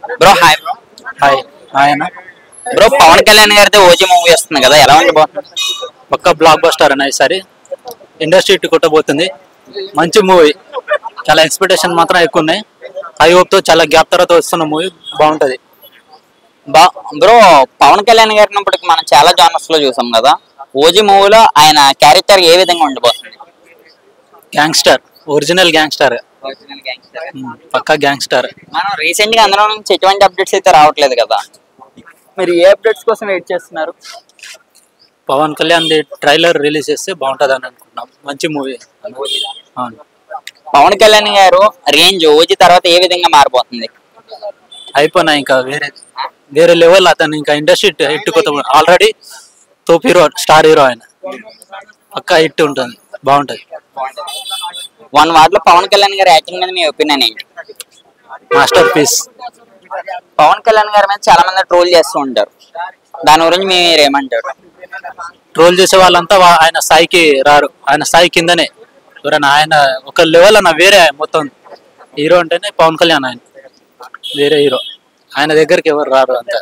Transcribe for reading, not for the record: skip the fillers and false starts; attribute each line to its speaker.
Speaker 1: Bro hi.
Speaker 2: Hi ఆయన
Speaker 1: bro Pawan Kalyan గారితో OG movie వస్తుంది కదా, ఎలా ఉంది బ్రో?
Speaker 2: పక్క బ్లాక్ బస్టర్ అన్న ఈసారి ఇండస్ట్రీ ఇట్టు కొట్టబోతుంది. మంచి మూవీ, చాలా ఎక్స్పెక్టేషన్ మాత్రం ఎక్కువ ఉన్నాయి. హై హోప్ తో చాలా గ్యాప్ తర్వాత వస్తున్న మూవీ బాగుంటది.
Speaker 1: బ్రో పవన్ కళ్యాణ్ గారిని ఇప్పటికి మనం చాలా జానర్స్ లో చూసాం కదా, ఓజీ మూవీలో ఆయన క్యారెక్టర్ ఏ విధంగా ఉండబోతుంది?
Speaker 2: గ్యాంగ్స్టర్, ఒరిజినల్ గ్యాంగ్స్టర్, పక్కా గ్యాంగ్స్టర్.
Speaker 1: మనం రీసెంట్ గా అందులో నుంచి ఎటువంటి అప్డేట్స్ అయితే రావట్లేదు కదా, మీరు ఏ అప్డేట్స్ కోసం వెయిట్ చేస్తున్నారు?
Speaker 2: పవన్ కళ్యాణ్ ట్రైలర్ రిలీజ్ చేస్తే బాగుంటది అని అనుకుంటున్నాం. మంచి మూవీ. అవును,
Speaker 1: పవన్ కళ్యాణ్ గారు రేంజ్ ఓజీ తర్వాత ఏ విధంగా మారిపోతుంది?
Speaker 2: అయిపోయినా ఇంకా వేరే లెవెల్. అతను ఇంకా ఇండస్ట్రీ హిట్ కొత్త. ఆల్రెడీ తోప్ హీరో, స్టార్ హీరో ఆయన. పక్కా హిట్ ఉంటుంది, బాగుంటది.
Speaker 1: వన్ వార్డ్ లో పవన్ కళ్యాణ్ గారి యాక్టింగ్ మీద మీ ఒపీనియన్ ఏంటి?
Speaker 2: Masterpiece.
Speaker 1: పవన్ కళ్యాణ్ గారి మీద చాలా మంది ట్రోల్ చేస్తూ ఉంటారు, దాని గురించి మీరు ఏమంటారు?
Speaker 2: ట్రోల్ చేసే వాళ్ళంతా ఆయన స్థాయికి రారు. ఆయన స్థాయి కిందనే ఎవరైనా. ఆయన ఒక లెవెల్ అన్న వేరే. మొత్తం హీరో అంటేనే పవన్ కళ్యాణ్. ఆయన వేరే హీరో. ఆయన దగ్గరికి ఎవరు రారు అంత.